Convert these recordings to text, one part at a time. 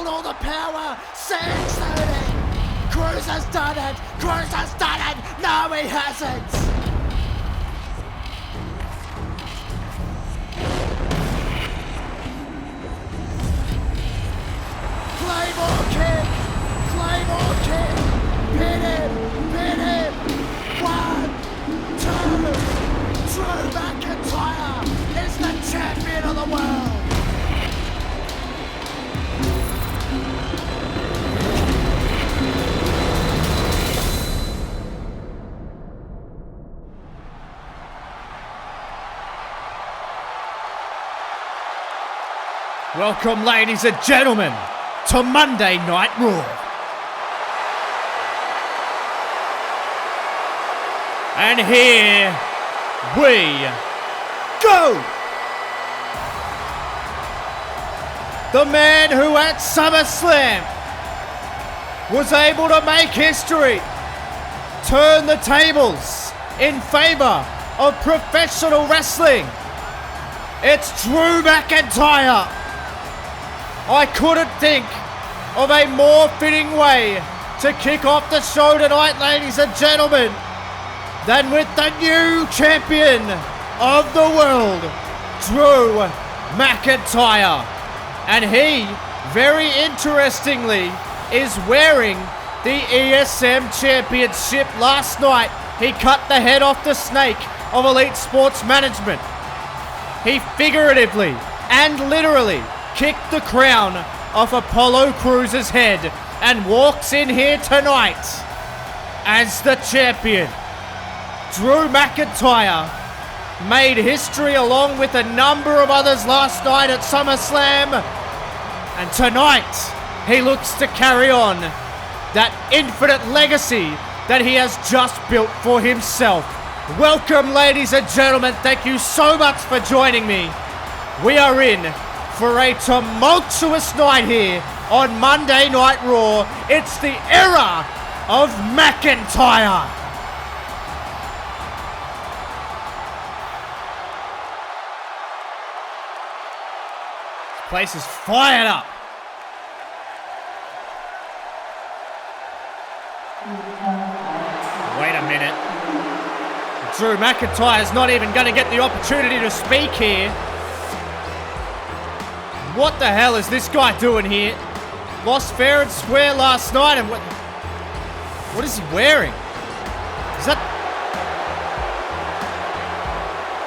hold all the power. Six, Cruz has done it. Cruz has done it. No, he hasn't. Claymore kick. Claymore kick. Pin him. Pin him. 1, 2. Drew McIntyre is the champion of the world. Welcome, ladies and gentlemen, to Monday Night Raw. And here we go. The man who at SummerSlam was able to make history, turn the tables in favor of professional wrestling. It's Drew McIntyre. I couldn't think of a more fitting way to kick off the show tonight, ladies and gentlemen, than with the new champion of the world, Drew McIntyre. And he, very interestingly, is wearing the ESM Championship. Last night, he cut the head off the snake of Elite Sports Management. He figuratively and literally kicked the crown off Apollo Cruz's head and walks in here tonight as the champion. Drew McIntyre made history along with a number of others last night at SummerSlam, and tonight he looks to carry on that infinite legacy that he has just built for himself. Welcome, ladies and gentlemen. Thank you so much for joining me. We are in for a tumultuous night here on Monday Night Raw. It's the era of McIntyre. This place is fired up. Wait a minute. Drew McIntyre is not even going to get the opportunity to speak here. What the hell is this guy doing here? Lost fair and square last night, and what is he wearing? Is that...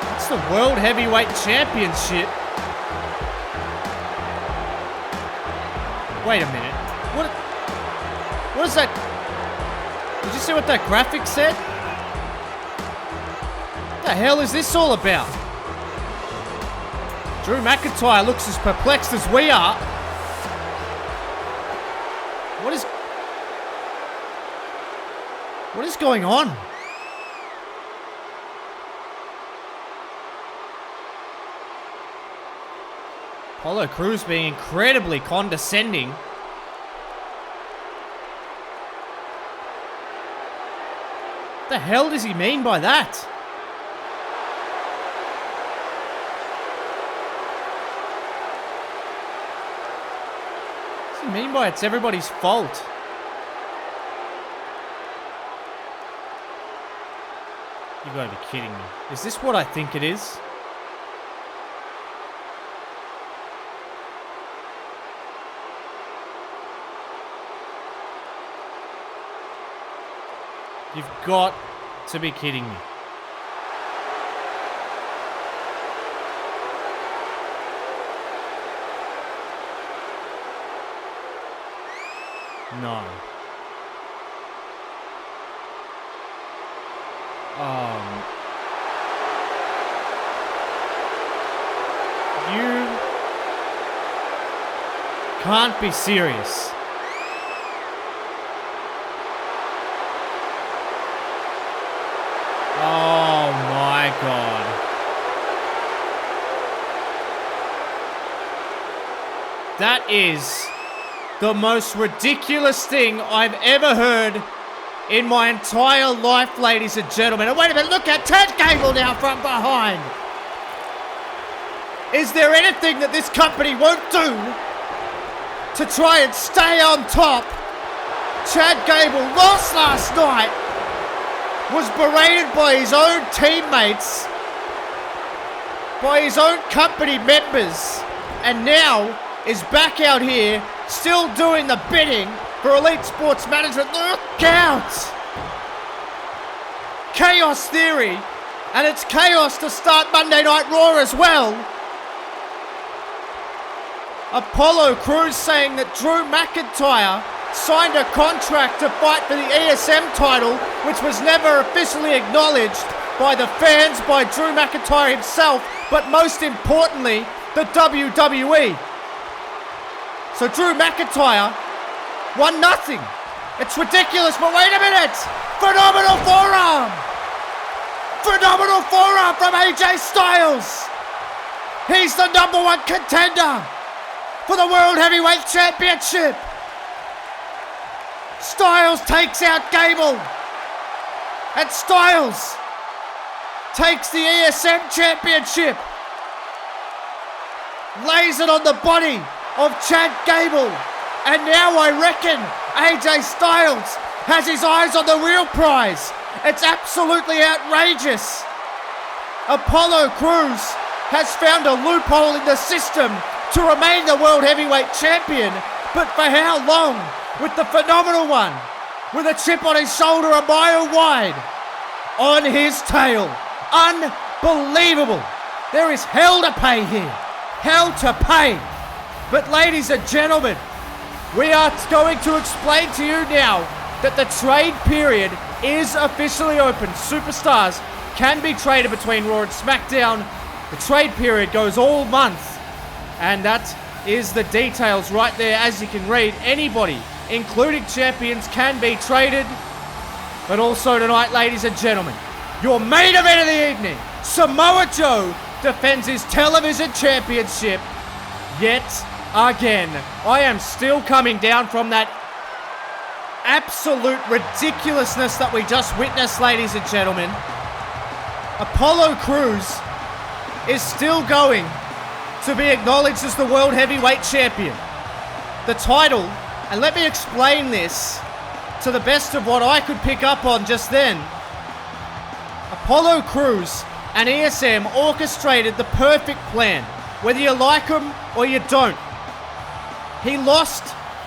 That's the World Heavyweight Championship. Wait a minute. What is that? Did you see what that graphic said? What the hell is this all about? Drew McIntyre looks as perplexed as we are. What is going on? Apollo Cruz being incredibly condescending. What the hell does he mean by that? What does he mean by it's everybody's fault? You gotta be kidding me. Is this what I think it is? You've got to be kidding me. No. You can't be serious. Oh my God. That is the most ridiculous thing I've ever heard in my entire life, ladies and gentlemen. And wait a minute, look at Ted Gable now from behind. Is there anything that this company won't do to try and stay on top. Chad Gable lost last night, was berated by his own teammates, by his own company members, and now is back out here still doing the bidding for Elite Sports Management. Look out! Chaos Theory, and it's chaos to start Monday Night Raw as well. Apollo Cruz saying that Drew McIntyre signed a contract to fight for the ESM title, which was never officially acknowledged by the fans, by Drew McIntyre himself, but most importantly, the WWE. So Drew McIntyre won nothing. It's ridiculous, but wait a minute! Phenomenal forearm! Phenomenal forearm from AJ Styles! He's the #1 contender for the World Heavyweight Championship! Styles takes out Gable, and Styles takes the ESM Championship, lays it on the body of Chad Gable, and now I reckon AJ Styles has his eyes on the real prize. It's absolutely outrageous. Apollo Cruz has found a loophole in the system to remain the World Heavyweight Champion, but for how long? With the Phenomenal One, with a chip on his shoulder a mile wide, on his tail. Unbelievable. There is hell to pay here. Hell to pay. But ladies and gentlemen, we are going to explain to you now that the trade period is officially open. Superstars can be traded between Raw and SmackDown. The trade period goes all month, and that is the details right there. As you can read, anybody, including champions, can be traded. But also tonight, ladies and gentlemen, your main event of the evening, Samoa Joe defends his television championship yet again. I am still coming down from that absolute ridiculousness that we just witnessed, ladies and gentlemen. Apollo Cruz is still going to be acknowledged as the World Heavyweight Champion. The title, and let me explain this to the best of what I could pick up on just then. Apollo Cruz and ESM orchestrated the perfect plan, whether you like him or you don't. He lost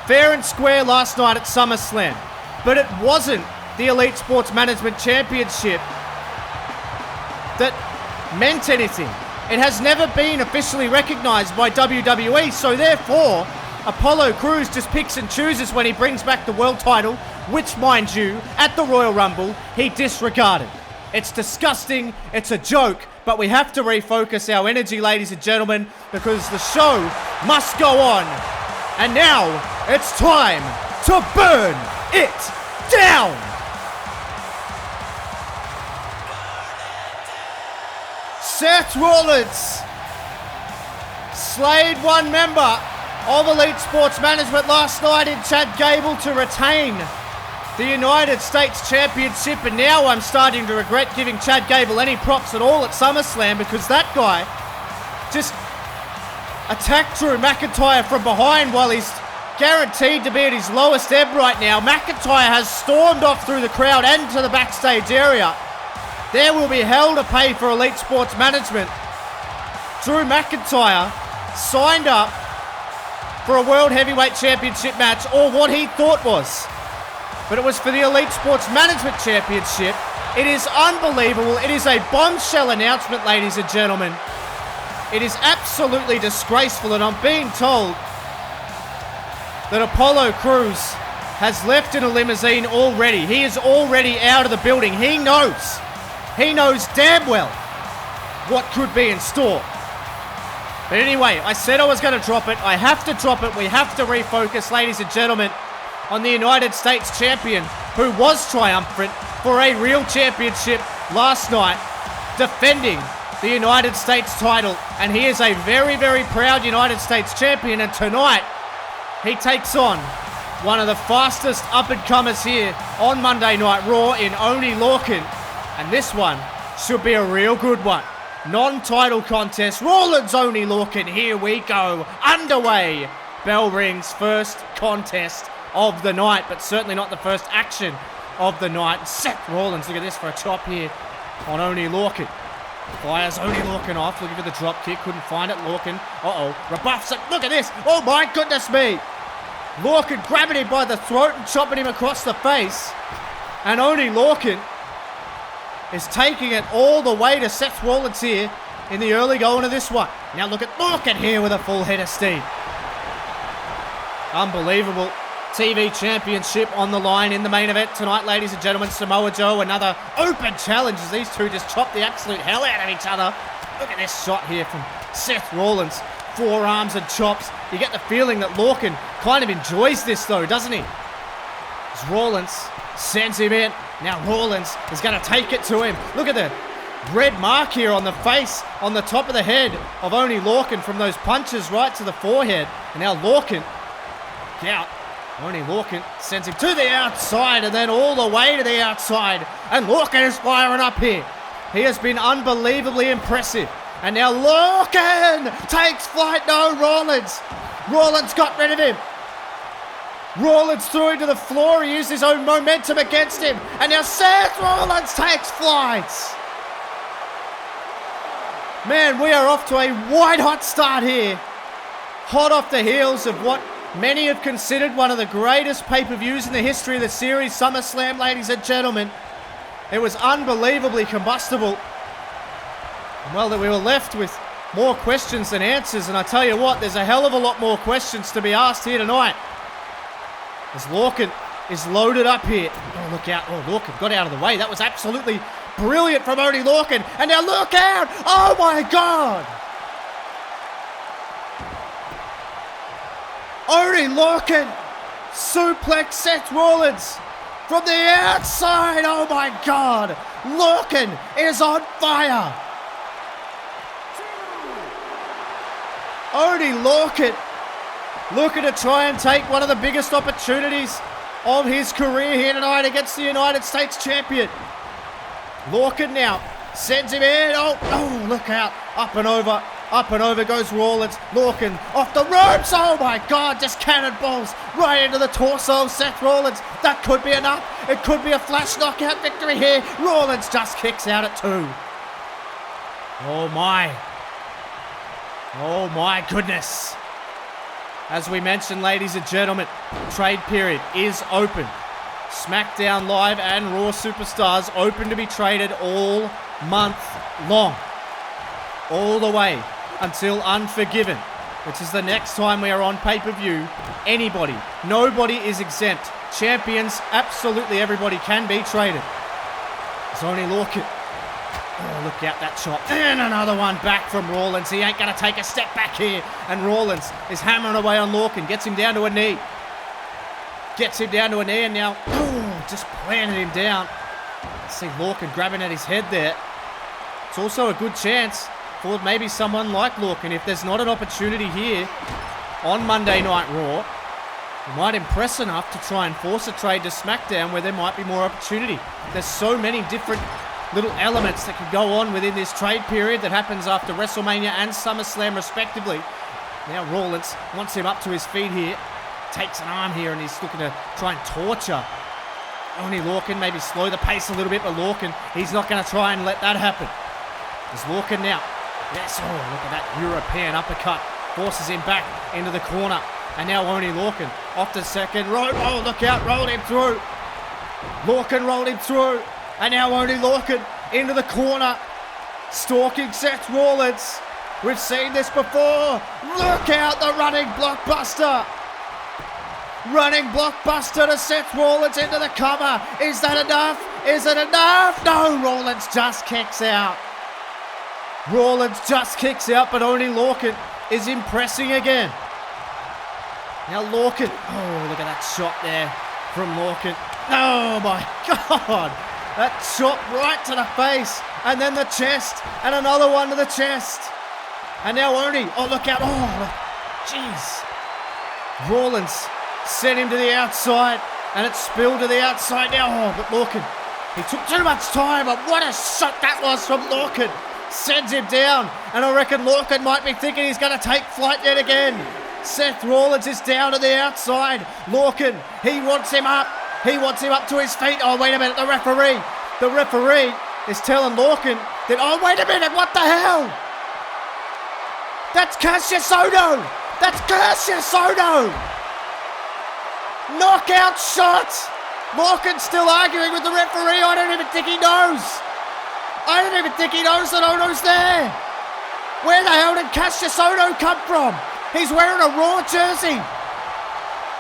fair and square last night at SummerSlam, but it wasn't the Elite Sports Management Championship that meant anything. It has never been officially recognized by WWE, so therefore, Apollo Cruz just picks and chooses when he brings back the world title, which, mind you, at the Royal Rumble, he disregarded. It's disgusting, it's a joke, but we have to refocus our energy, ladies and gentlemen, because the show must go on. And now, it's time to burn it down! Seth Rollins slayed one member of Elite Sports Management last night in Chad Gable to retain the United States Championship, and now I'm starting to regret giving Chad Gable any props at all at SummerSlam, because that guy just attacked Drew McIntyre from behind while he's guaranteed to be at his lowest ebb right now. McIntyre has stormed off through the crowd and to the backstage area. There will be hell to pay for Elite Sports Management. Drew McIntyre signed up for a World Heavyweight Championship match, or what he thought was. But it was for the Elite Sports Management Championship. It is unbelievable. It is a bombshell announcement, ladies and gentlemen. It is absolutely disgraceful, and I'm being told that Apollo Cruz has left in a limousine already. He is already out of the building. He knows damn well what could be in store. But anyway, I said I was going to drop it. I have to drop it. We have to refocus, ladies and gentlemen, on the United States champion, who was triumphant for a real championship last night, defending the United States title. And he is a very, very proud United States champion. And tonight, he takes on one of the fastest up-and-comers here on Monday Night Raw in Oney Lorcan. And this one should be a real good one. Non-title contest, Rollins Oney Lorcan, here we go, underway. bell rings, first contest of the night, but certainly not the first action of the night. Seth Rollins, look at this for a chop here on Oney Lorcan. Fires Oney Lorcan off, looking for the drop kick, couldn't find it. Lorcan, rebuffs it. Look at this. Oh my goodness me. Lorcan grabbing him by the throat and chopping him across the face. And Oney Lorcan is taking it all the way to Seth Rollins here in the early going of this one. Now look at Lorcan here with a full head of steam. Unbelievable. TV Championship on the line in the main event tonight, ladies and gentlemen. Samoa Joe, another open challenge as these two just chop the absolute hell out of each other. Look at this shot here from Seth Rollins. Forearms and chops. You get the feeling that Lorcan kind of enjoys this though, doesn't he? As Rollins sends him in. Now Rollins is going to take it to him. Look at the red mark here on the face, on the top of the head of Oney Lorcan from those punches right to the forehead. And now Lorcan, out. Oney Lorcan sends him to the outside and then all the way to the outside. And Lorcan is firing up here. He has been unbelievably impressive. And now Lorcan takes flight. No, Rollins. Rollins got rid of him. Rollins threw him to the floor. He used his own momentum against him. And now Seth Rollins takes flight. Man, we are off to a white-hot start here. Hot off the heels of what many have considered one of the greatest pay-per-views in the history of the series, SummerSlam, ladies and gentlemen. It was unbelievably combustible. Well, that we were left with more questions than answers, and I tell you what, there's a hell of a lot more questions to be asked here tonight. As Lorcan is loaded up here. Oh, look out. Oh, Lorcan got out of the way. That was absolutely brilliant from Oney Lorcan. And now look out. Oh, my God. Oney Lorcan suplex Seth Rollins from the outside. Oh my God. Lorcan is on fire. Oney Lorcan looking to try and take one of the biggest opportunities of his career here tonight against the United States champion. Lorcan now sends him in. Oh, look out. Up and over. Up and over goes Rollins. Lorcan off the ropes. Oh my God, just cannonballs right into the torso of Seth Rollins. That could be enough. It could be a flash knockout victory here. Rollins just kicks out at 2. Oh my goodness. As we mentioned, ladies and gentlemen, trade period is open. SmackDown Live and Raw Superstars open to be traded all month long. All the way until Unforgiven, which is the next time we are on pay-per-view. Anybody, nobody is exempt. Champions, absolutely everybody can be traded. It's Oney Lorcan. Oh, look out, that chop. And another one back from Rollins. He ain't going to take a step back here. And Rollins is hammering away on Lorcan. Gets him down to a knee. And now, just planted him down. See Lorcan grabbing at his head there. It's also a good chance for maybe someone like Lorcan, if there's not an opportunity here on Monday Night Raw, he might impress enough to try and force a trade to SmackDown where there might be more opportunity. There's so many different little elements that could go on within this trade period that happens after WrestleMania and SummerSlam respectively. Now Rollins wants him up to his feet here, takes an arm here, and he's looking to try and torture Oney Lorcan, maybe slow the pace a little bit, but Lorcan, he's not going to try and let that happen. There's Lorcan now. Yes, look at that European uppercut. Forces him back into the corner. And now Oney Lorcan off the second rope. Oh, look out, rolled him through. Lorcan rolled him through. And now Oney Lorcan into the corner. Stalking Seth Rollins. We've seen this before. Look out, the running blockbuster. Running blockbuster to Seth Rollins into the cover. Is that enough? Is it enough? No, Rollins just kicks out. Rollins just kicks out, but Oney Lorcan is impressing again. Now Lorcan, oh, look at that shot there from Lorcan. Oh my God, that shot right to the face, and then the chest, and another one to the chest. And now Oney, oh look out, oh, jeez. Rollins sent him to the outside, and it spilled to the outside now. Oh, but Lorcan, he took too much time, but what a shot that was from Lorcan. Sends him down, and I reckon Lorcan might be thinking he's going to take flight yet again. Seth Rollins is down to the outside. Lorcan, he wants him up. He wants him up to his feet. Oh, wait a minute, the referee is telling Lorcan that, oh, wait a minute, what the hell? That's Cassius Ohno. That's Cassius Ohno. Knockout shot. Lorcan's still arguing with the referee. I don't even think he knows. I don't even think he knows that Ohno's there. Where the hell did Cassius Ohno come from? He's wearing a Raw jersey.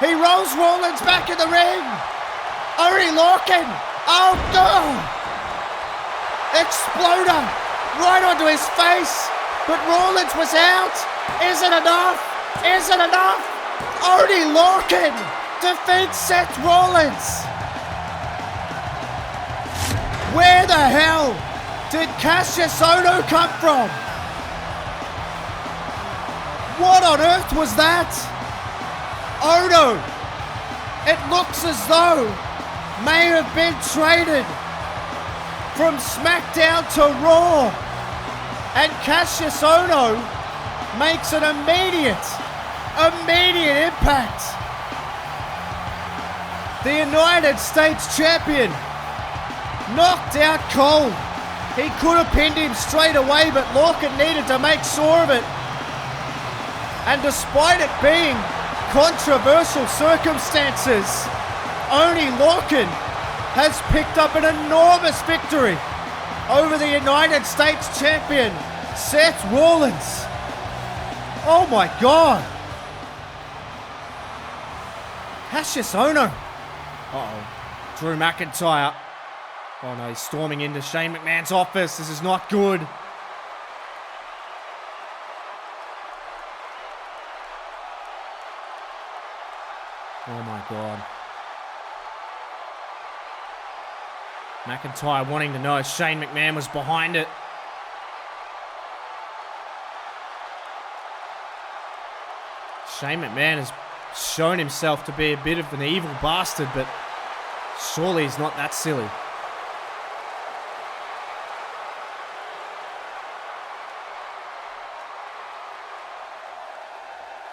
He rolls Rollins back in the ring. Oney Lorcan. Oh, God. Exploder right onto his face. But Rollins was out. Is it enough? Is it enough? Oney Lorcan defeats Seth Rollins. Where the hell did Cassius Ohno come from? What on earth was that? Ohno, it looks as though may have been traded from SmackDown to Raw. And Cassius Ohno makes an immediate impact. The United States champion knocked out cold. He could have pinned him straight away, but Lorcan needed to make sure of it. And despite it being controversial circumstances, Oney Lorcan has picked up an enormous victory over the United States champion, Seth Rollins. Oh my God. Cassius Ohno. Uh-oh. Drew McIntyre. Oh no, he's storming into Shane McMahon's office. This is not good. Oh my God. McIntyre wanting to know if Shane McMahon was behind it. Shane McMahon has shown himself to be a bit of an evil bastard, but surely he's not that silly.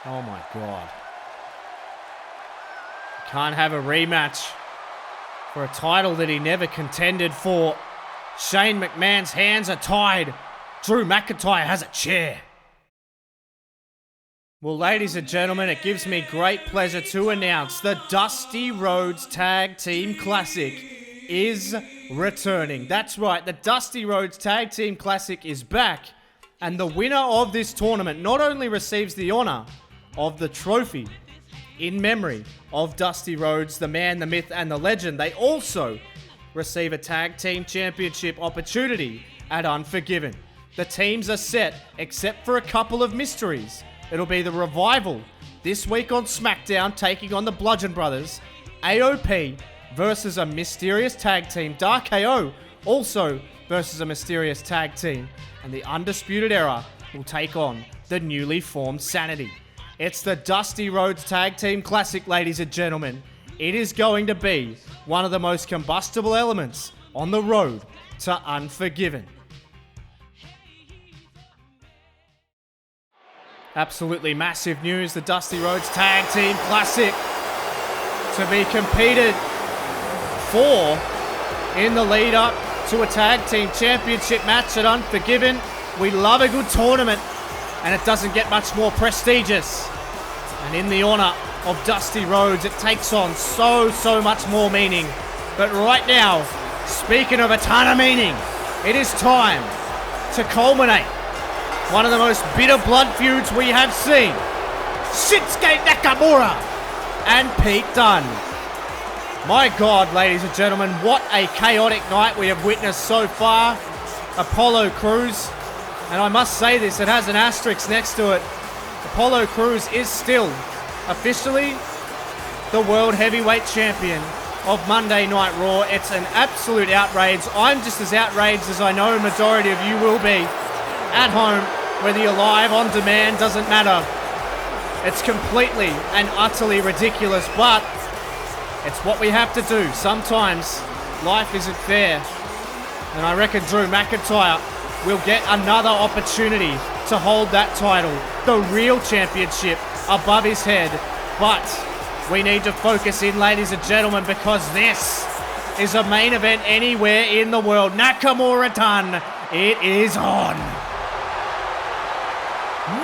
Oh my God. You can't have a rematch for a title that he never contended for. Shane McMahon's hands are tied. Drew McIntyre has a chair. Well, ladies and gentlemen, it gives me great pleasure to announce the Dusty Rhodes Tag Team Classic is returning. That's right, the Dusty Rhodes Tag Team Classic is back, and the winner of this tournament not only receives the honor of the trophy in memory of Dusty Rhodes, the man, the myth, and the legend, they also receive a Tag Team Championship opportunity at Unforgiven. The teams are set, except for a couple of mysteries. It'll be the Revival this week on SmackDown taking on the Bludgeon Brothers, AOP versus a mysterious tag team, Dark KO also versus a mysterious tag team, and the Undisputed Era will take on the newly formed Sanity. It's the Dusty Rhodes Tag Team Classic, ladies and gentlemen. It is going to be one of the most combustible elements on the road to Unforgiven. Absolutely massive news, the Dusty Rhodes Tag Team Classic to be competed for in the lead up to a Tag Team Championship match at Unforgiven. We love a good tournament, and it doesn't get much more prestigious. And in the honor of Dusty Rhodes, it takes on so much more meaning. But right now, speaking of a ton of meaning, it is time to culminate one of the most bitter blood feuds we have seen. Shinsuke Nakamura and Pete Dunne. My God, ladies and gentlemen, what a chaotic night we have witnessed so far. Apollo Cruz, and I must say this, it has an asterisk next to it. Apollo Cruz is still officially the World Heavyweight Champion of Monday Night Raw. It's an absolute outrage. I'm just as outraged as I know a majority of you will be. At home, whether you're live, on demand, doesn't matter. It's completely and utterly ridiculous, but it's what we have to do. Sometimes life isn't fair, and I reckon Drew McIntyre will get another opportunity to hold that title, the real championship, above his head. But we need to focus in, ladies and gentlemen, because this is a main event anywhere in the world. Nakamura Dunne, it is on.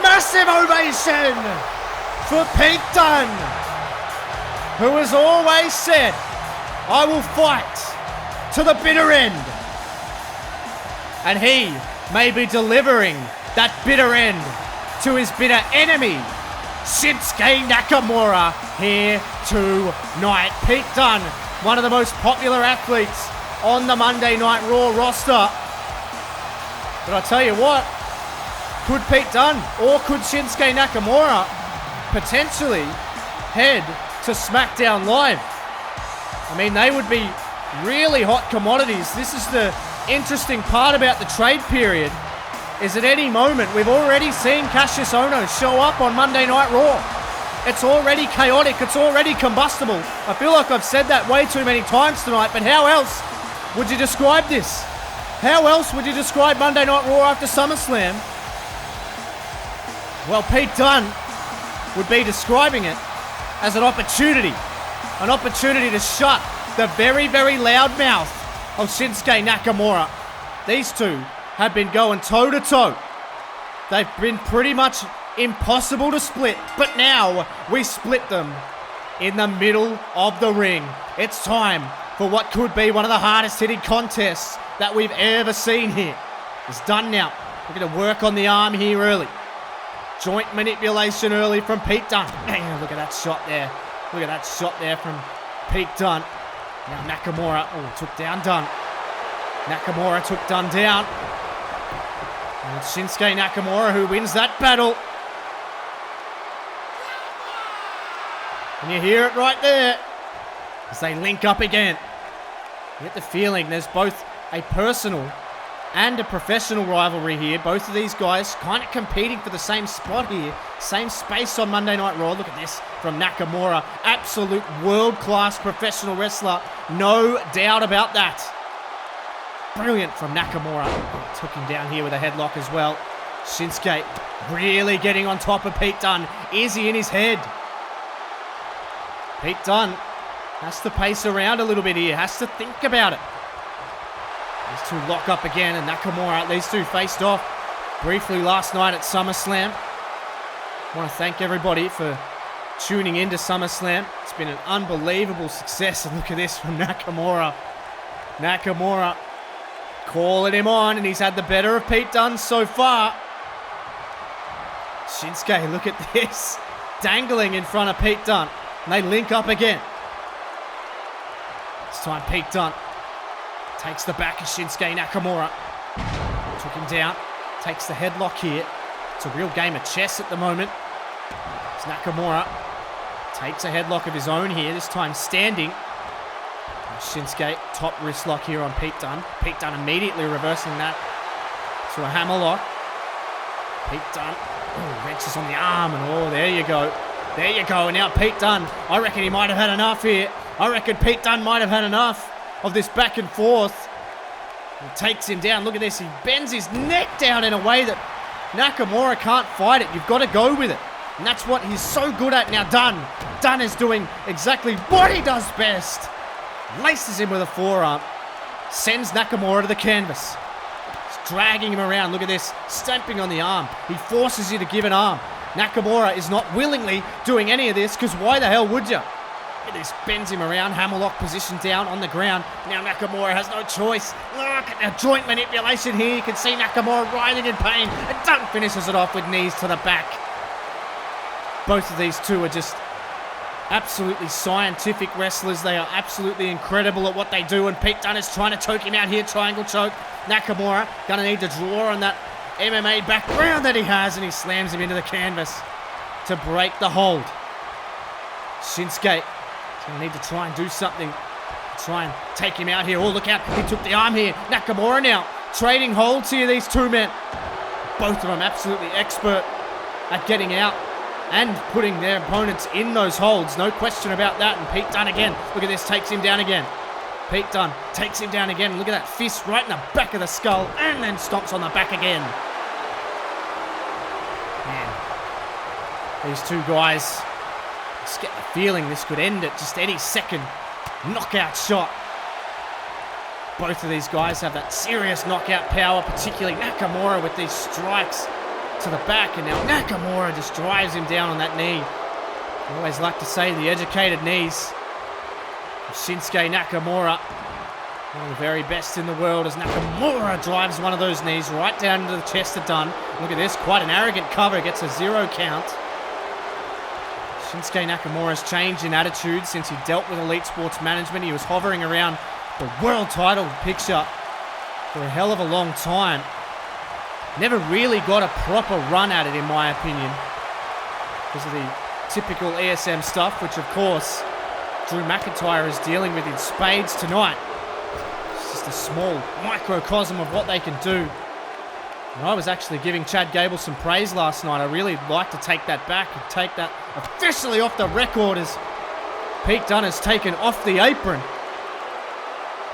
Massive ovation for Pete Dunne, who has always said, I will fight to the bitter end. And he may be delivering that bitter end to his bitter enemy, Shinsuke Nakamura, here tonight. Pete Dunne, one of the most popular athletes on the Monday Night Raw roster. But I'll tell you what, could Pete Dunne or could Shinsuke Nakamura potentially head to SmackDown Live? I mean, they would be really hot commodities. This is the interesting part about the trade period, is at any moment we've already seen Cassius Ohno show up on Monday Night Raw. It's already chaotic, it's already combustible. I feel like I've said that way too many times tonight, but how else would you describe this? How else would you describe Monday Night Raw after SummerSlam? Well, Pete Dunne would be describing it as an opportunity to shut the very, very loud mouth of Shinsuke Nakamura. These two have been going toe-to-toe. They've been pretty much impossible to split, but now we split them in the middle of the ring. It's time for what could be one of the hardest hitting contests that we've ever seen here. It's done now. We're going to work on the arm here early. Joint manipulation early from Pete Dunne. Man, look at that shot there. Look at that shot there from Pete Dunne. Now Nakamura, took down Dunne. Nakamura took Dunne down. And it's Shinsuke Nakamura who wins that battle. And you hear it right there as they link up again. You get the feeling there's both a personal and a professional rivalry here. Both of these guys kind of competing for the same spot here. Same space on Monday Night Raw. Look at this from Nakamura. Absolute world-class professional wrestler. No doubt about that. Brilliant from Nakamura. Took him down here with a headlock as well. Shinsuke really getting on top of Pete Dunne. Is he in his head? Pete Dunne has to pace around a little bit here. Has to think about it. These two lock up again, and Nakamura, these two faced off briefly last night at SummerSlam. I want to thank everybody for tuning into SummerSlam. It's been an unbelievable success, and look at this from Nakamura. Nakamura calling him on, and he's had the better of Pete Dunne so far. Shinsuke, look at this. Dangling in front of Pete Dunne, and they link up again. This time Pete Dunne takes the back of Shinsuke Nakamura. Took him down. Takes the headlock here. It's a real game of chess at the moment. As Nakamura takes a headlock of his own here, this time standing. And Shinsuke, top wrist lock here on Pete Dunne. Pete Dunne immediately reversing that to a hammerlock. Pete Dunne, wrenches on the arm, and there you go. There you go. And now Pete Dunne, I reckon he might have had enough here. I reckon Pete Dunne might have had enough of this back and forth. He takes him down. Look at this. He bends his neck down in a way that Nakamura can't fight it. You've got to go with it. And that's what he's so good at. Now Dunne is doing exactly what he does best. Laces him with a forearm. Sends Nakamura to the canvas. He's dragging him around. Look at this. Stamping on the arm. He forces you to give an arm. Nakamura is not willingly doing any of this, because why the hell would you? Look at this, bends him around, hammerlock position down on the ground. Now Nakamura has no choice. Look at the joint manipulation here. You can see Nakamura writhing in pain, and Dunne finishes it off with knees to the back. Both of these two are just absolutely scientific wrestlers. They are absolutely incredible at what they do, and Pete Dunne is trying to choke him out here, triangle choke. Nakamura gonna need to draw on that MMA background that he has, and he slams him into the canvas to break the hold. Shinsuke going to need to try and do something. Try and take him out here. Oh, look out. He took the arm here. Nakamura now trading holds here, these two men. Both of them absolutely expert at getting out and putting their opponents in those holds. No question about that. And Pete Dunne again. Look at this. Takes him down again. Pete Dunne takes him down again. Look at that fist right in the back of the skull, and then stomps on the back again. Man, These two guys just get the feeling this could end at just any second. Knockout shot. Both of these guys have that serious knockout power, particularly Nakamura with these strikes to the back, and now Nakamura just drives him down on that knee. I always like to say the educated knees of Shinsuke Nakamura. One of the very best in the world as Nakamura drives one of those knees right down into the chest of Dunne. Look at this, quite an arrogant cover, gets a 0 count. Shinsuke Nakamura's changed in attitude since he dealt with Elite Sports Management. He was hovering around the world title picture for a hell of a long time. Never really got a proper run at it, in my opinion, because of the typical ESM stuff, which of course Drew McIntyre is dealing with in spades tonight. It's just a small microcosm of what they can do. And I was actually giving Chad Gable some praise last night. I really like to take that back and take that officially off the record as Pete Dunne has taken off the apron.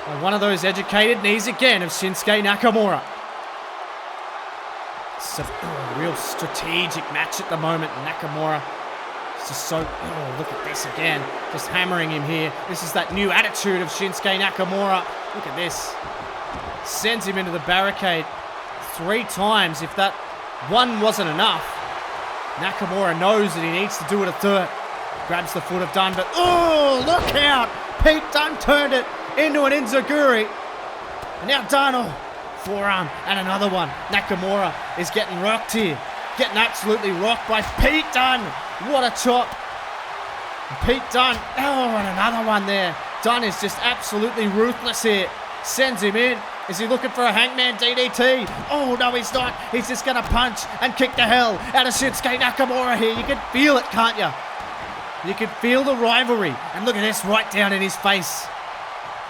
And one of those educated knees again of Shinsuke Nakamura. It's a real strategic match at the moment. Nakamura is just so... Oh, look at this again. Just hammering him here. This is that new attitude of Shinsuke Nakamura. Look at this. Sends him into the barricade 3 times. If that one wasn't enough, Nakamura knows that he needs to do it a third. Grabs the foot of Dunne, but oh, look out! Pete Dunne turned it into an enziguri. And now Dunne, forearm and another one. Nakamura is getting rocked here. Getting absolutely rocked by Pete Dunne. What a chop. And Pete Dunne, oh, and another one there. Dunne is just absolutely ruthless here. Sends him in. Is he looking for a hangman DDT? Oh, no, he's not. He's just going to punch and kick the hell out of Shinsuke Nakamura here. You can feel it, can't you? You can feel the rivalry. And look at this, right down in his face.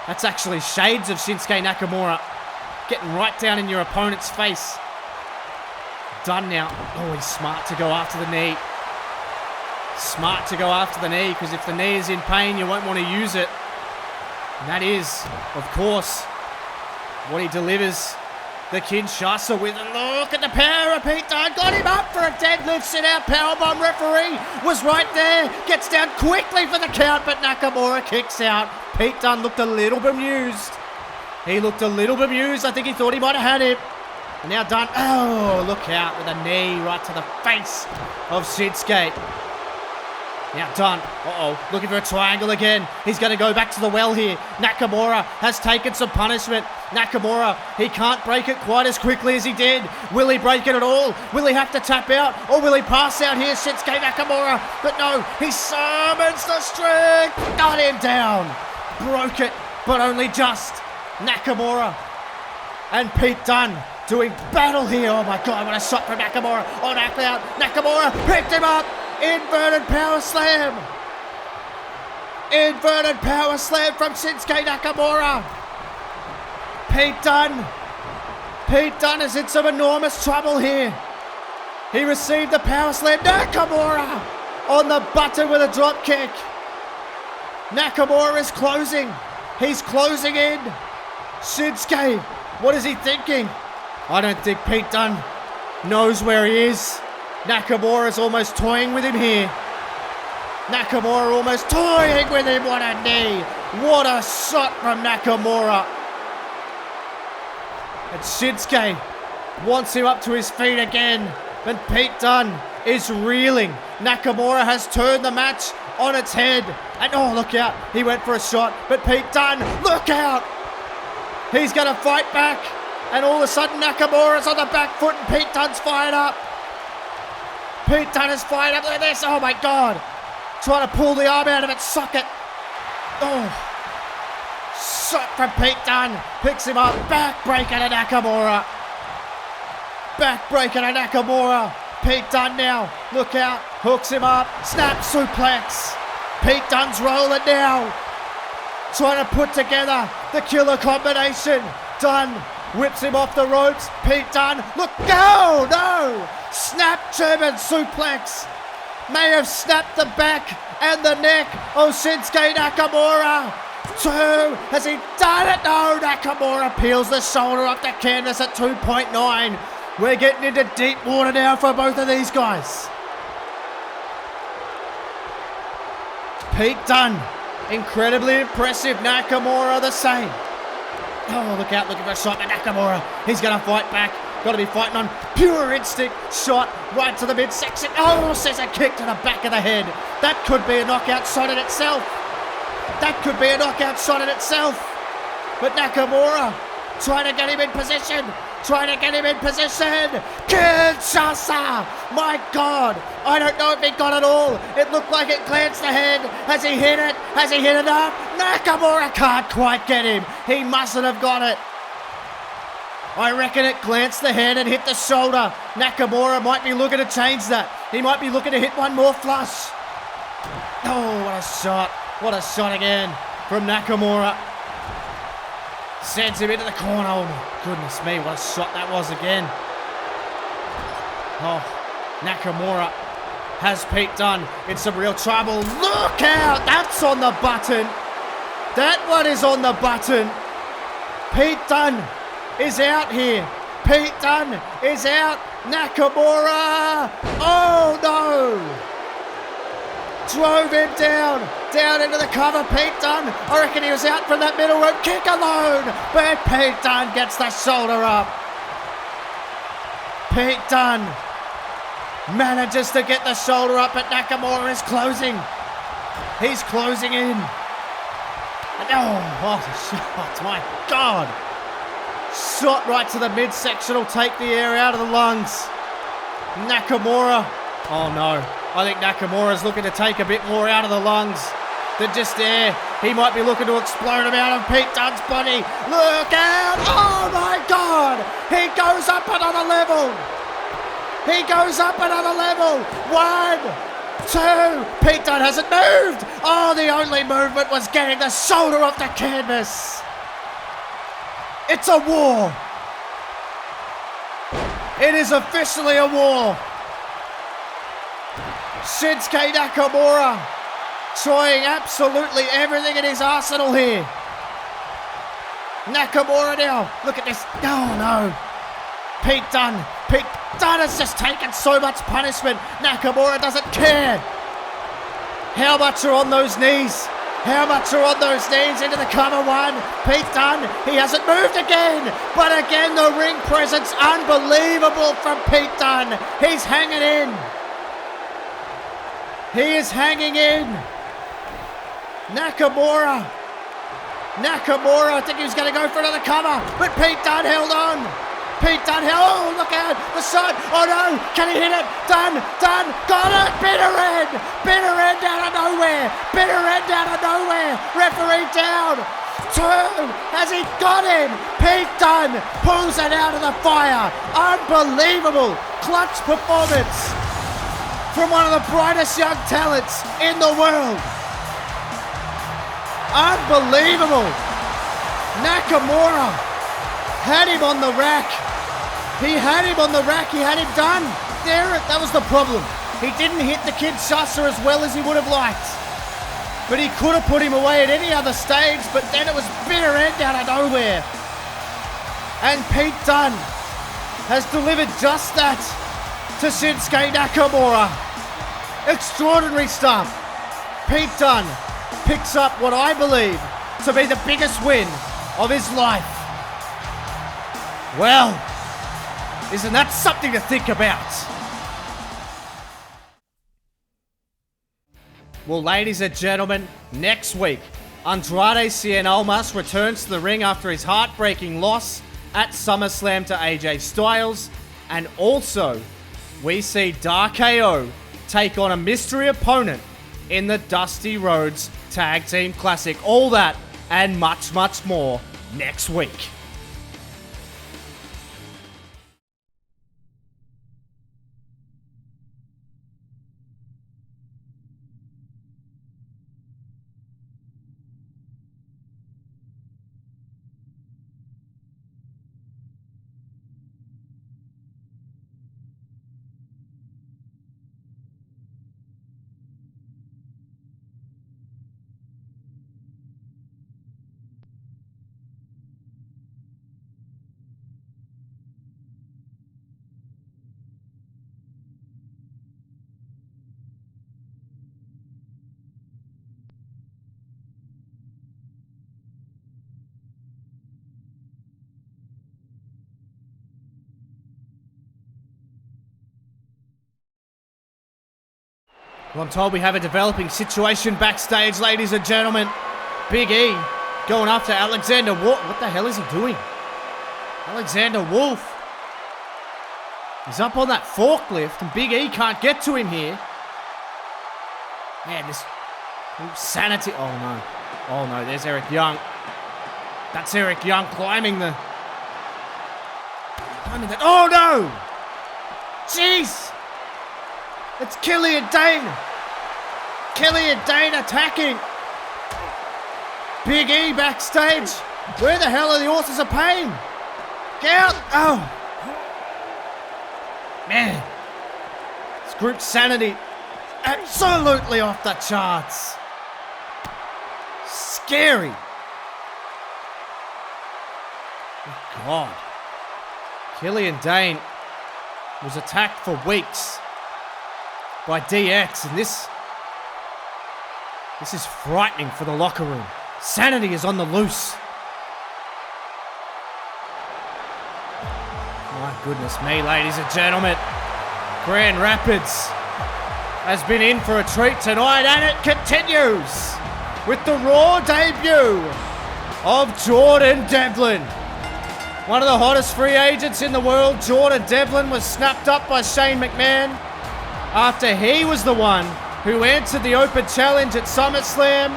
That's actually shades of Shinsuke Nakamura. Getting right down in your opponent's face. Dunne now. Oh, he's smart to go after the knee. Smart to go after the knee, because if the knee is in pain, you won't want to use it. And that is, of course, what he delivers the Kinshasa with. And look at the power of Pete Dunne. Got him up for a deadlift sit-out powerbomb. Referee was right there. Gets down quickly for the count, but Nakamura kicks out. Pete Dunne looked a little bemused. He looked a little bemused. I think he thought he might have had him. And now Dunne, oh, look out with a knee right to the face of Shinsuke. Now Dunne, looking for a triangle again. He's going to go back to the well here. Nakamura has taken some punishment. Nakamura, he can't break it quite as quickly as he did. Will he break it at all? Will he have to tap out? Or will he pass out here, Shinsuke Nakamura? But no, he summons the strength. Got him down. Broke it, but only just. Nakamura and Pete Dunne doing battle here. Oh my God, what a shot from Nakamura. Oh, knockout. Nakamura picked him up. Inverted power slam. Inverted power slam from Shinsuke Nakamura. Pete Dunne. Pete Dunne is in some enormous trouble here. He received the power slam. Nakamura on the button with a drop kick. Nakamura is closing. He's closing in. Shinsuke, what is he thinking? I don't think Pete Dunne knows where he is. Nakamura's almost toying with him here. Nakamura almost toying with him. What a knee. What a shot from Nakamura. And Shinsuke wants him up to his feet again. And Pete Dunne is reeling. Nakamura has turned the match on its head. And oh, look out. He went for a shot. But Pete Dunne, look out. He's going to fight back. And all of a sudden Nakamura's on the back foot and Pete Dunne's fired up. Pete Dunne is fired up. Look at this. Oh my God. Trying to pull the arm out of its socket. Oh. Shot from Pete Dunne. Picks him up. Backbreaker to Nakamura. Backbreaker to Nakamura. Pete Dunne now. Look out. Hooks him up. Snap suplex. Pete Dunne's rolling now. Trying to put together the killer combination. Dunne whips him off the ropes. Pete Dunne. Look. Go. No. Snap German suplex. May have snapped the back and the neck of Shinsuke Nakamura. 2. Has he done it? No. Nakamura peels the shoulder off the canvas at 2.9. We're getting into deep water now for both of these guys. Pete Dunne, incredibly impressive. Nakamura the same. Oh, look out, looking for a shot to Nakamura. He's going to fight back. Got to be fighting on pure instinct. Shot right to the midsection. Oh, scissor kick to the back of the head. That could be a knockout shot in itself. That could be a knockout shot in itself. But Nakamura trying to get him in position. Trying to get him in position. Kinshasa! My God! I don't know if he got it all. It looked like it glanced ahead. Has he hit it? Has he hit it up? Nakamura can't quite get him. He mustn't have got it. I reckon it glanced ahead and hit the shoulder. Nakamura might be looking to change that. He might be looking to hit one more flush. Oh, what a shot. What a shot again from Nakamura. Sends him into the corner. Oh my goodness me, what a shot that was again. Oh, Nakamura has Pete Dunne in some real trouble. Look out! That's on the button. That one is on the button. Pete Dunne is out here. Pete Dunne is out. Nakamura. Oh no! Drove him down into the cover. Pete Dunne, I reckon he was out from that middle rope kick alone, but Pete Dunne gets the shoulder up. Pete Dunne manages to get the shoulder up, but Nakamura is closing. He's closing in. And oh, what a shot, my God. Shot right to the midsection will take the air out of the lungs. Nakamura, oh no. I think Nakamura's looking to take a bit more out of the lungs than just air. He might be looking to explode him out of Pete Dunne's body. Look out! Oh my God! He goes up another level. He goes up another level. 1, 2. Pete Dunne hasn't moved. Oh, the only movement was getting the shoulder off the canvas. It's a war. It is officially a war. Shinsuke Nakamura trying absolutely everything in his arsenal here. Nakamura now, look at this. Oh no. Pete Dunne has just taken so much punishment. Nakamura doesn't care. How much are on those knees? How much are on those knees into the cover 1? Pete Dunne, he hasn't moved again. But again, the ring presence unbelievable from Pete Dunne. He's hanging in. He is hanging in. Nakamura, I think he was going to go for another cover, but Pete Dunne held on. Pete Dunne held, oh, look out, the shot, oh no, can he hit it? Dunne, got it, bitter end out of nowhere, referee down. 2, has he got him? Pete Dunne pulls it out of the fire. Unbelievable clutch performance from one of the brightest young talents in the world. Unbelievable. Nakamura had him on the rack. He had him done. That was the problem. He didn't hit the Kinshasa as well as he would have liked. But he could have put him away at any other stage, but then it was bitter end out of nowhere. And Pete Dunne has delivered just that to Shinsuke Nakamura. Extraordinary stuff. Pete Dunne picks up what I believe to be the biggest win of his life. Well, isn't that something to think about? Well, ladies and gentlemen, next week, Andrade Cien Almas returns to the ring after his heartbreaking loss at SummerSlam to AJ Styles, and also we see Dark KO take on a mystery opponent in the Dusty Rhodes Tag Team Classic. All that and much, much more next week. Well, I'm told we have a developing situation backstage, ladies and gentlemen. Big E going after Alexander Wolf. What the hell is he doing? Alexander Wolf. He's up on that forklift and Big E can't get to him here. Man, this sanity. Oh no. Oh no, there's Eric Young. That's Eric Young climbing the. Oh no! Jeez! It's Killian Dane. Killian Dane attacking. Big E backstage. Where the hell are the Authors of Pain? Get out! Oh! Man. This group's sanity absolutely off the charts. Scary. Oh God. Killian Dane was attacked for weeks by DX, and this is frightening for the locker room. Sanity is on the loose. My goodness me, ladies and gentlemen. Grand Rapids has been in for a treat tonight, and it continues with the Raw debut of Jordan Devlin. One of the hottest free agents in the world, Jordan Devlin, was snapped up by Shane McMahon after he was the one who answered the open challenge at SummerSlam.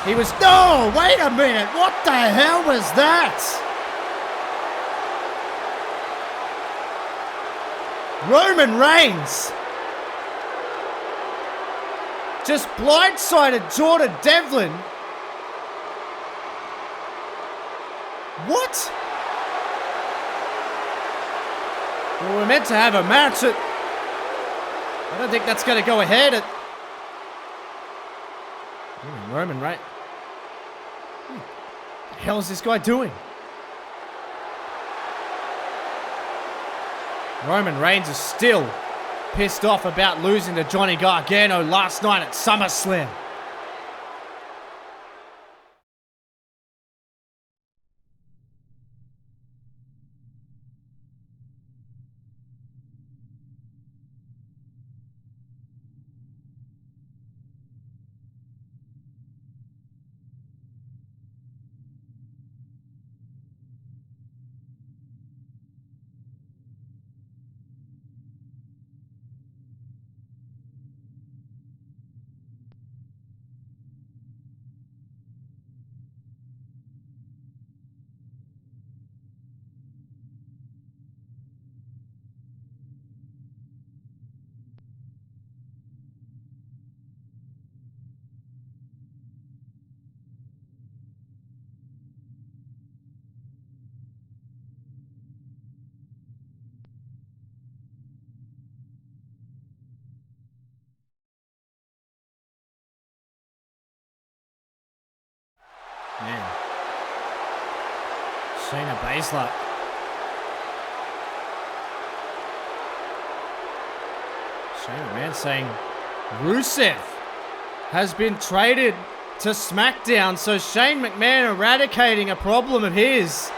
He was... No, wait a minute. What the hell was that? Roman Reigns just blindsided Jordan Devlin. What? Well, we're meant to have a match at... I don't think that's going to go ahead at... Roman Reigns. What the hell is this guy doing? Roman Reigns is still pissed off about losing to Johnny Gargano last night at SummerSlam. Man. Shayna Baszler. Shayna, man, saying Rusev has been traded to SmackDown, so Shane McMahon eradicating a problem of his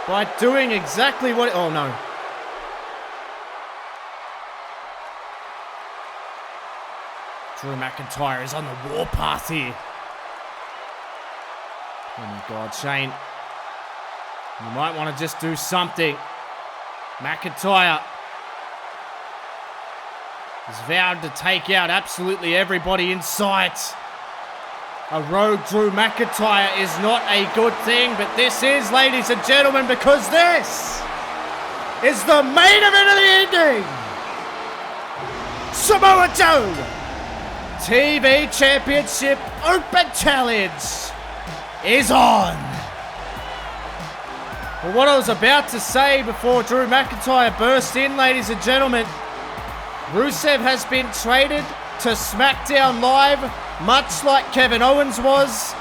by doing exactly what... Oh, no. Drew McIntyre is on the warpath here. Oh my God, Shane. You might want to just do something. McIntyre has vowed to take out absolutely everybody in sight. A rogue Drew McIntyre is not a good thing, but this is, ladies and gentlemen, because this is the main event of the evening. Samoa Joe TV Championship Open Challenge is on. Well, what I was about to say before Drew McIntyre burst in, ladies and gentlemen, Rusev has been traded to SmackDown Live, much like Kevin Owens was.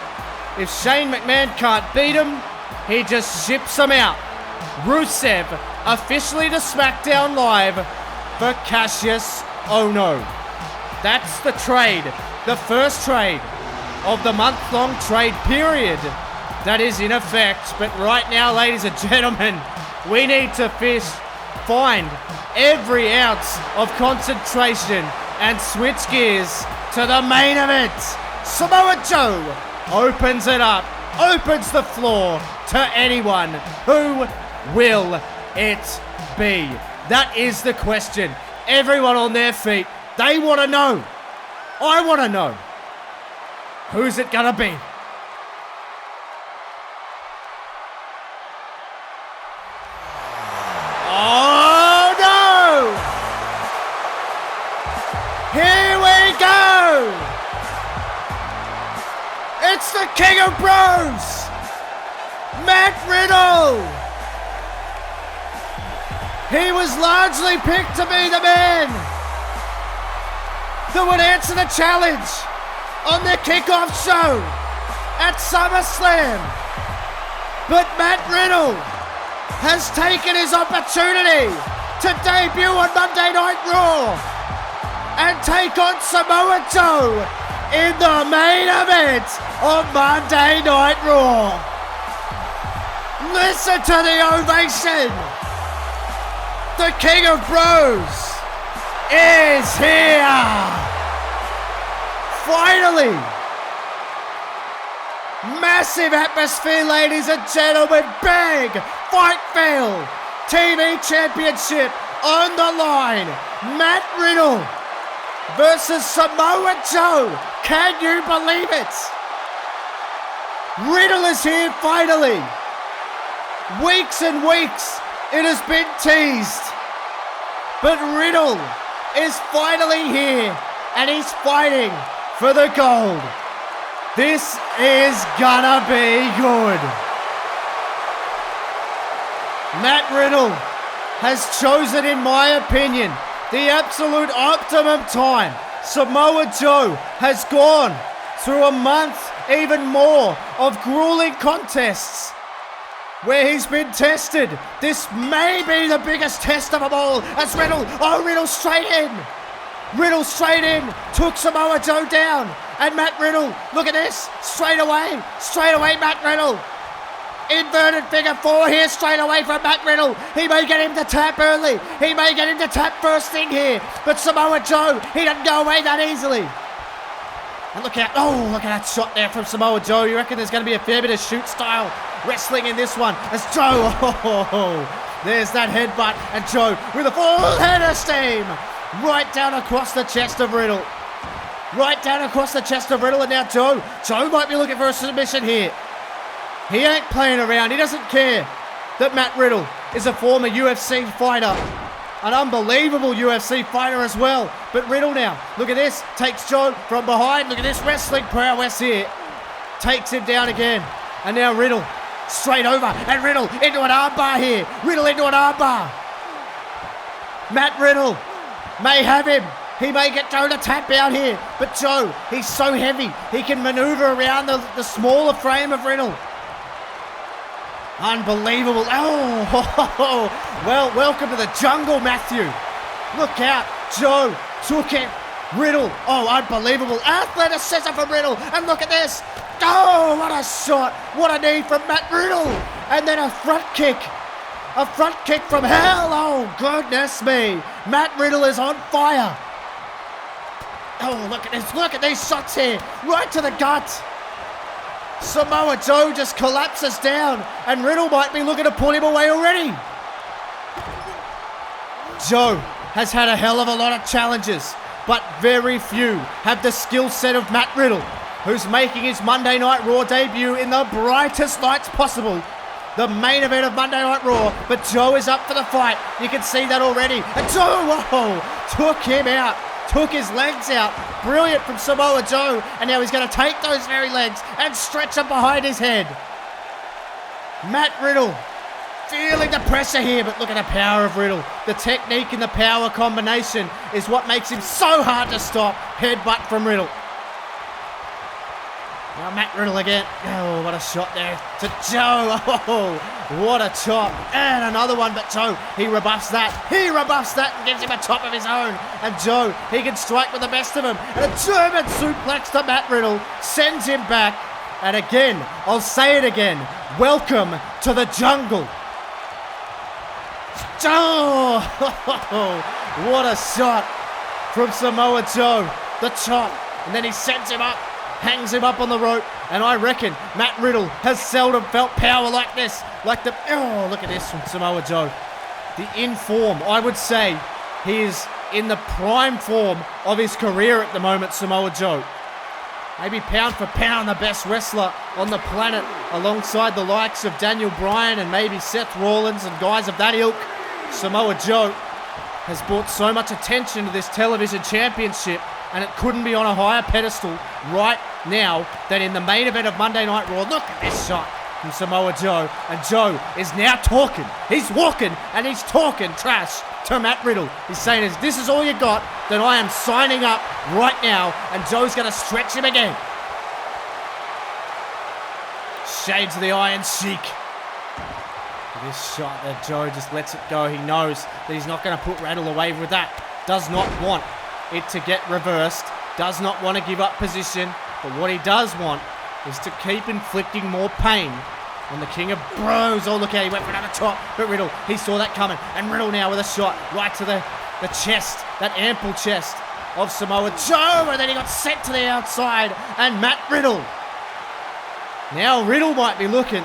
If Shane McMahon can't beat him, he just ships him out. Rusev officially to SmackDown Live for Cassius Ohno. That's the trade, the first trade of the month-long trade period that is in effect. But right now, ladies and gentlemen, we need to find every ounce of concentration and switch gears to the main event. Samoa Joe opens it up, opens the floor to anyone. Who will it be? That is the question. Everyone on their feet, they want to know. I want to know. Who's it gonna be? Oh no! Here we go! It's the King of Bros! Matt Riddle! He was largely picked to be the man that would answer the challenge on the kickoff show at SummerSlam. But Matt Riddle has taken his opportunity to debut on Monday Night Raw and take on Samoa Joe in the main event of Monday Night Raw. Listen to the ovation. The King of Bros is here. Finally. Massive atmosphere, ladies and gentlemen. Big fight feel. TV Championship on the line. Matt Riddle versus Samoa Joe. Can you believe it? Riddle is here finally. Weeks and weeks it has been teased. But Riddle is finally here and he's fighting for the gold. This is gonna be good. Matt Riddle has chosen, in my opinion, the absolute optimum time. Samoa Joe has gone through a month, even more, of grueling contests where he's been tested. This may be the biggest test of them all as Riddle straight in. Riddle straight in, took Samoa Joe down. And Matt Riddle, look at this, straight away Matt Riddle. Inverted figure four here straight away from Matt Riddle. He may get him to tap early. He may get him to tap first thing here. But Samoa Joe, he doesn't go away that easily. And look at that shot there from Samoa Joe. You reckon there's going to be a fair bit of shoot style wrestling in this one as Joe, there's that headbutt. And Joe with a full head of steam. Right down across the chest of Riddle. Right down across the chest of Riddle. And now Joe might be looking for a submission here. He ain't playing around. He doesn't care that Matt Riddle is a former UFC fighter. An unbelievable UFC fighter as well. But Riddle now, look at this. Takes Joe from behind. Look at this wrestling prowess here. Takes him down again. And now Riddle straight over. And Riddle into an armbar here. Riddle into an armbar. Matt Riddle may have him. He may get Joe to tap out here. But Joe, he's so heavy. He can maneuver around the smaller frame of Riddle. Unbelievable. Well, welcome to the jungle, Matthew. Look out. Joe took it. Riddle. Unbelievable. Athleticism from Riddle. And look at this. What a shot. What a knee from Matt Riddle. And then a front kick. A front kick from hell. Oh, goodness me. Matt Riddle is on fire. Look at this. Look at these shots here. Right to the gut. Samoa Joe just collapses down and Riddle might be looking to pull him away already. Joe has had a hell of a lot of challenges, but very few have the skill set of Matt Riddle, who's making his Monday Night Raw debut in the brightest lights possible. The main event of Monday Night Raw, but Joe is up for the fight. You can see that already. And Joe, took him out. Took his legs out. Brilliant from Samoa Joe. And now he's going to take those very legs and stretch them behind his head. Matt Riddle feeling the pressure here, but look at the power of Riddle. The technique and the power combination is what makes him so hard to stop. Headbutt from Riddle. Now Matt Riddle again. What a shot there to Joe. What a chop. And another one, but Joe, he rebuffs that. And gives him a top of his own. And Joe, he can strike with the best of them. And a German suplex to Matt Riddle sends him back. And again, I'll say it again. Welcome to the jungle. Joe. What a shot from Samoa Joe. The chop, and then he sends him up, hangs him up on the rope, and I reckon Matt Riddle has seldom felt power like this. Oh, look at this from Samoa Joe. The in-form, I would say, he is in the prime form of his career at the moment, Samoa Joe. Maybe pound for pound the best wrestler on the planet, alongside the likes of Daniel Bryan and maybe Seth Rollins and guys of that ilk. Samoa Joe has brought so much attention to this television championship, and it couldn't be on a higher pedestal right now than in the main event of Monday Night Raw. Look at this shot from Samoa Joe, and Joe is now talking. He's walking and he's talking trash to Matt Riddle. He's saying, if this is all you got, then I am signing up right now, and Joe's going to stretch him again. Shades of the Iron Sheik. This shot that Joe just lets it go. He knows that he's not going to put Riddle away with that. Does not want it to get reversed. Does not want to give up position. But what he does want is to keep inflicting more pain on the King of Bros. Oh, look how he went for another chop. But Riddle, he saw that coming. And Riddle now with a shot right to the chest, that ample chest of Samoa Joe. And then he got sent to the outside. And Matt Riddle. Now Riddle might be looking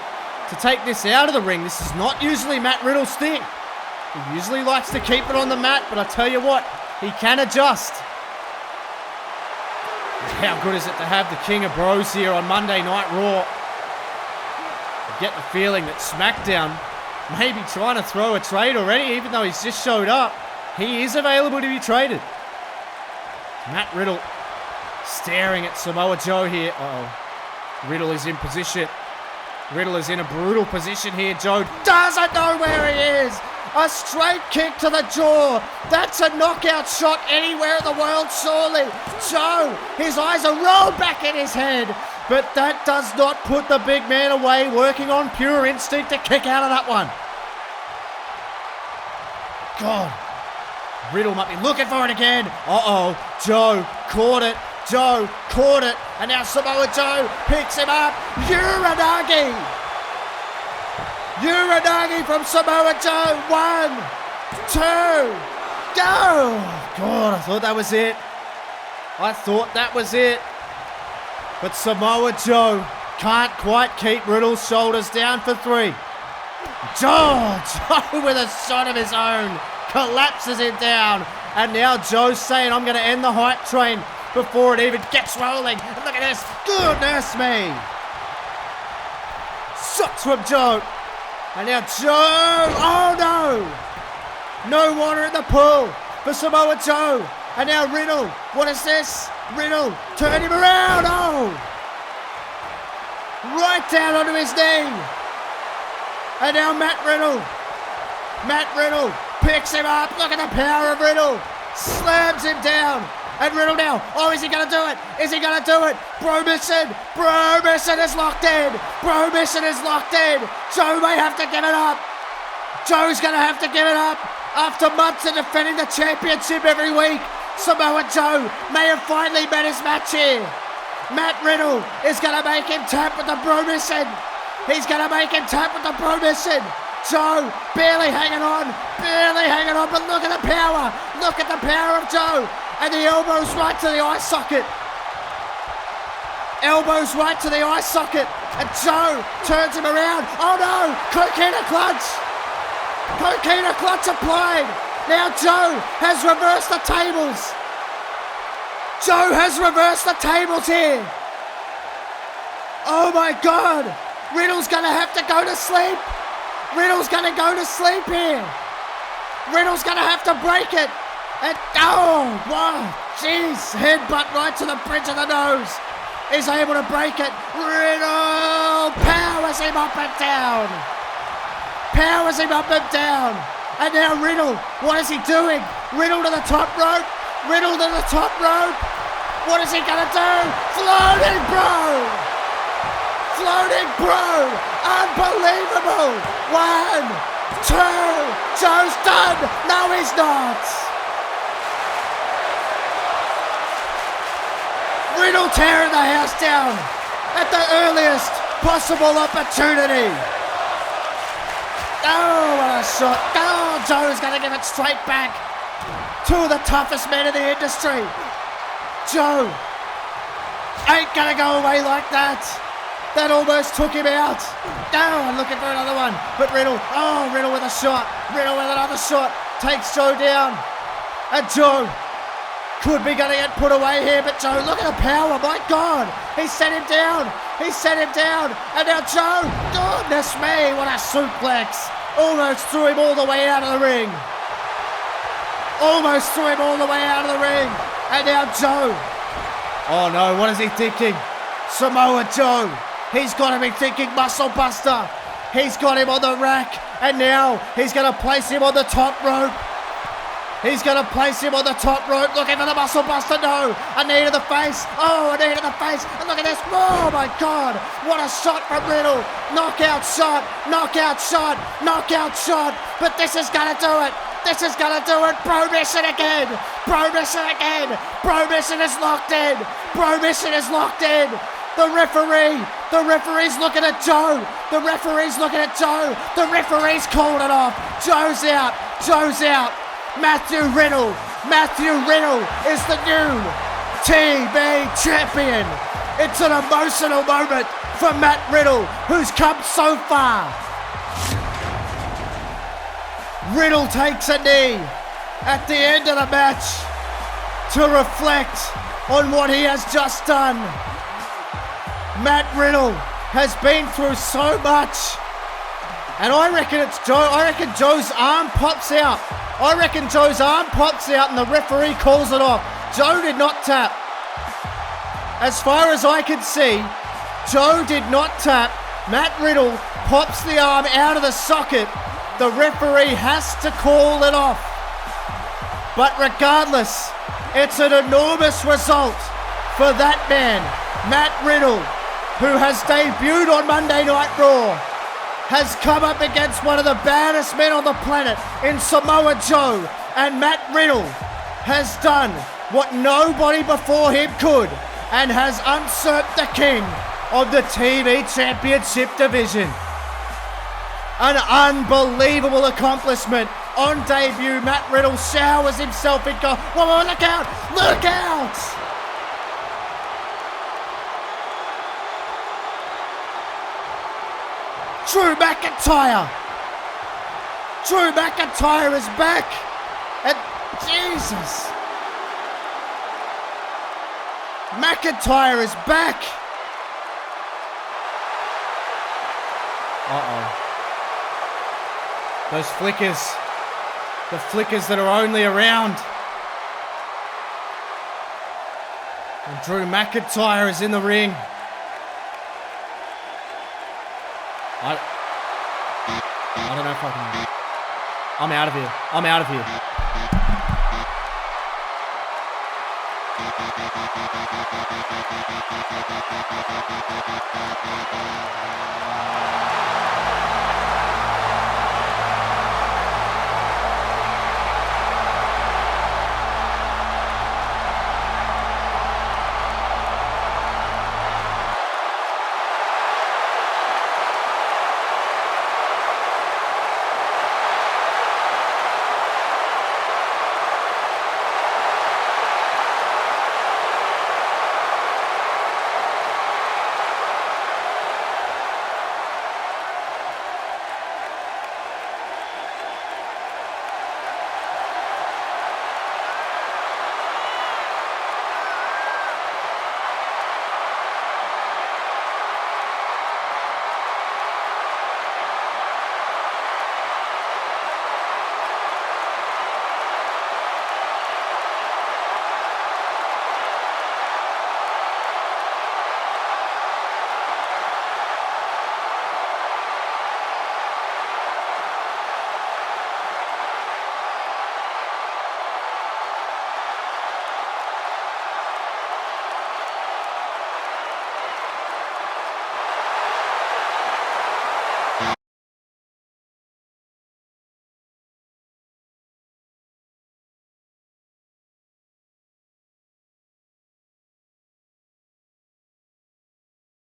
to take this out of the ring. This is not usually Matt Riddle's thing. He usually likes to keep it on the mat, but I tell you what, he can adjust. How good is it to have the King of Bros here on Monday Night Raw? I get the feeling that SmackDown may be trying to throw a trade already, even though he's just showed up. He is available to be traded. Matt Riddle staring at Samoa Joe here. Uh-oh. Riddle is in position. Riddle is in a brutal position here. Joe doesn't know where he is. A straight kick to the jaw. That's a knockout shot anywhere in the world, surely. Joe, his eyes are rolled back in his head. But that does not put the big man away, working on pure instinct to kick out of that one. God. Riddle might be looking for it again. Uh-oh. Joe caught it. Joe caught it. And now Samoa Joe picks him up. Uranagi. Uranagi from Samoa Joe. 1, 2, go. God, I thought that was it. I thought that was it. But Samoa Joe can't quite keep Riddle's shoulders down for 3. Joe with a shot of his own collapses him down. And now Joe's saying, I'm going to end the hype train before it even gets rolling. And look at this. Goodness me. Shots from Joe. And now Joe. Oh no. No water in the pool for Samoa Joe. And now Riddle. What is this? Riddle. Turn him around. Oh. Right down onto his knee. And now Matt Riddle. Matt Riddle picks him up. Look at the power of Riddle. Slams him down. And Riddle now. Oh, is he going to do it? Is he going to do it? Bro mission. Bro mission is locked in. Bro mission is locked in. Joe may have to give it up. Joe's going to have to give it up. After months of defending the championship every week, Samoa Joe may have finally met his match here. Matt Riddle is going to make him tap with the bro mission. He's going to make him tap with the bro mission. Joe barely hanging on, but look at the power. Look at the power of Joe. And the elbows right to the eye socket. Elbows right to the eye socket. And Joe turns him around. Oh no, Coquina clutch. Coquina clutch applied. Now Joe has reversed the tables. Joe has reversed the tables here. Oh my God. Riddle's going to have to go to sleep. Riddle's going to go to sleep here. Riddle's going to have to break it. And, oh, wow, jeez, headbutt right to the bridge of the nose. Is able to break it. Riddle powers him up and down. Powers him up and down. And now Riddle, what is he doing? Riddle to the top rope. Riddle to the top rope. What is he going to do? Floating bro. Floating bro. Unbelievable. 1, 2. Joe's done. No, he's not. Riddle tearing the house down at the earliest possible opportunity. Oh, what a shot. Oh, Joe's going to give it straight back. Two of the toughest men in the industry. Joe ain't gonna go away like that. That almost took him out. No, I'm looking for another one. But Riddle with a shot. Riddle with another shot. Takes Joe down. And Joe could be gonna get put away here, but Joe, look at the power, my God. He set him down. And now Joe, goodness me, what a suplex. Almost threw him all the way out of the ring. And now Joe. Oh no, what is he thinking? Samoa Joe. He's got to be thinking muscle buster. He's got him on the rack. And now he's going to place him on the top rope. Looking for the muscle buster. No. A knee to the face. And look at this. Oh my God. What a shot from Riddle. Knockout shot. But this is going to do it. Prohibition again. Prohibition is locked in. The referee's looking at Joe. The referee's called it off. Joe's out. Matthew Riddle is the new TV champion. It's an emotional moment for Matt Riddle, who's come so far. Riddle takes a knee at the end of the match to reflect on what he has just done. Matt Riddle has been through so much. And I reckon it's Joe. I reckon Joe's arm pops out. And the referee calls it off. Joe did not tap. As far as I can see, Joe did not tap. Matt Riddle pops the arm out of the socket. The referee has to call it off. But regardless, it's an enormous result for that man, Matt Riddle, who has debuted on Monday Night Raw, has come up against one of the baddest men on the planet in Samoa Joe, and Matt Riddle has done what nobody before him could and has usurped the king of the TV Championship division. An unbelievable accomplishment. On debut, Matt Riddle showers himself in gold. Whoa, look out! Drew McIntyre is back. And Jesus. McIntyre is back. Those flickers. The flickers that are only around. And Drew McIntyre is in the ring. I don't know if I can. I'm out of here.